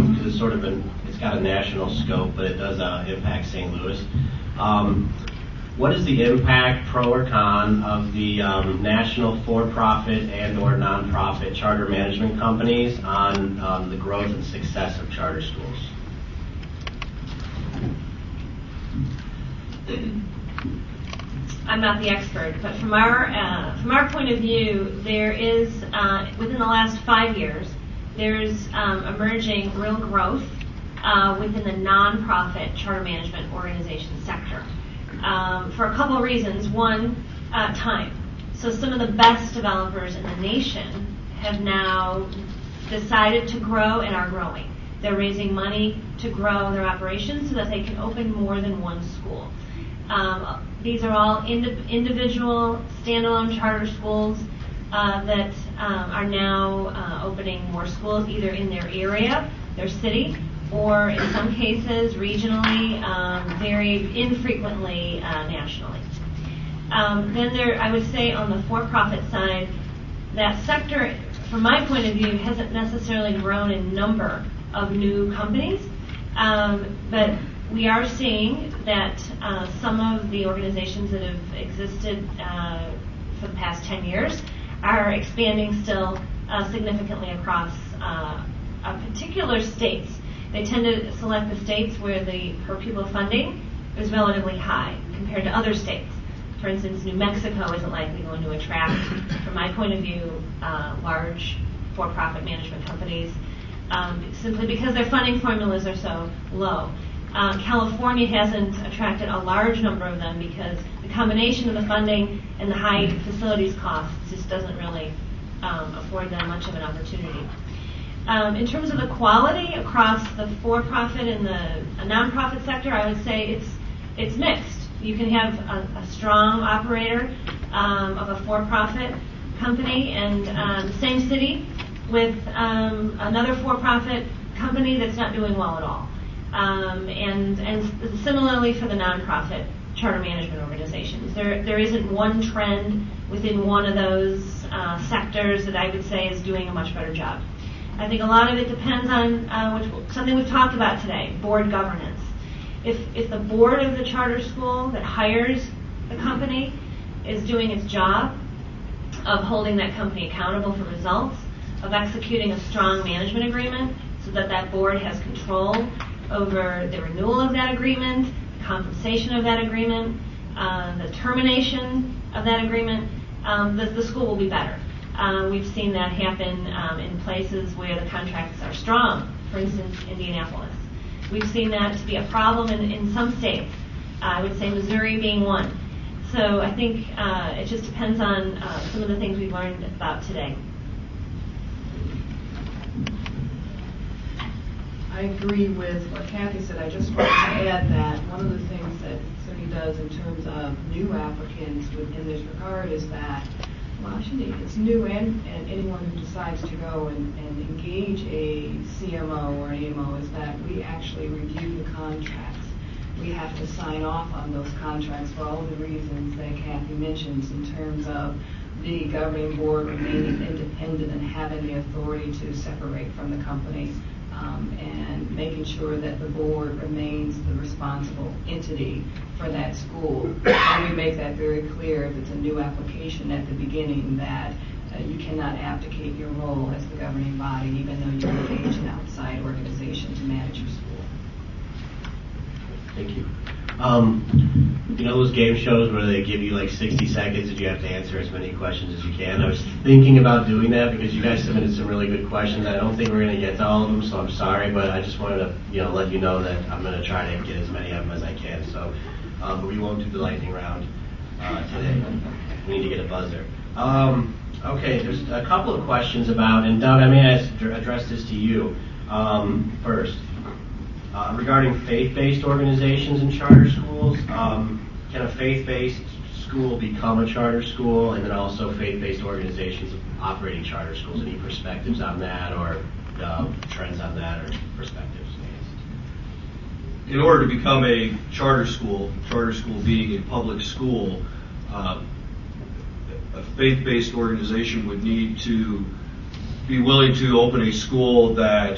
because it's sort of it's got a national scope, but it does impact St. Louis. What is the impact, pro or con, of the national for-profit and/or nonprofit charter management companies on the growth and success of charter schools? I'm not the expert, but from our point of view, there is within the last 5 years, there's emerging real growth within the nonprofit charter management organization sector for a couple of reasons. One, time. So some of the best developers in the nation have now decided to grow and are growing. They're raising money to grow their operations so that they can open more than one school. These are all individual, standalone charter schools that are now opening more schools either in their area, their city, or in some cases regionally, very infrequently nationally. Then I would say on the for-profit side, that sector, from my point of view, hasn't necessarily grown in number of new companies, but we are seeing that some of the organizations that have existed for the past 10 years are expanding still significantly across particular states. They tend to select the states where the per pupil funding is relatively high compared to other states. For instance, New Mexico isn't likely going to attract, from my point of view, large for-profit management companies simply because their funding formulas are so low. California hasn't attracted a large number of them because the combination of the funding and the high facilities costs just doesn't really afford them much of an opportunity. In terms of the quality across the for-profit and the nonprofit sector, I would say it's mixed. You can have a strong operator of a for-profit company and the same city with another for-profit company that's not doing well at all. And similarly for the nonprofit charter management organizations. There isn't one trend within one of those sectors that I would say is doing a much better job. I think a lot of it depends on something we've talked about today, board governance. If the board of the charter school that hires the company is doing its job of holding that company accountable for results, of executing a strong management agreement so that that board has control over the renewal of that agreement, the compensation of that agreement, the termination of that agreement, the school will be better. We've seen that happen in places where the contracts are strong, for instance, Indianapolis. We've seen that to be a problem in some states, I would say Missouri being one. So I think it just depends on some of the things we've learned about today. I agree with what Kathy said. I just want to add that one of the things that City does in terms of new applicants in this regard is that, well, actually, it's new and anyone who decides to go and engage a CMO or an AMO is that we actually review the contracts. We have to sign off on those contracts for all the reasons that Kathy mentions in terms of the governing board remaining independent and having the authority to separate from the company. And making sure that the board remains the responsible entity for that school. And we make that very clear if it's a new application at the beginning that you cannot abdicate your role as the governing body even though you engage an outside organization to manage your school. Thank you. You know those game shows where they give you like 60 seconds and you have to answer as many questions as you can? I was thinking about doing that because you guys submitted some really good questions. I don't think we're going to get to all of them, so I'm sorry, but I just wanted to let you know that I'm going to try to get as many of them as I can. So, but we won't do the lightning round today. We need to get a buzzer. Okay, there's a couple of questions about, and Doug, I may address this to you first. Regarding faith-based organizations and charter schools, can a faith-based school become a charter school, and then also faith-based organizations operating charter schools? Any perspectives on that, or trends on that, or perspectives? In order to become a charter school being a public school, a faith-based organization would need to be willing to open a school that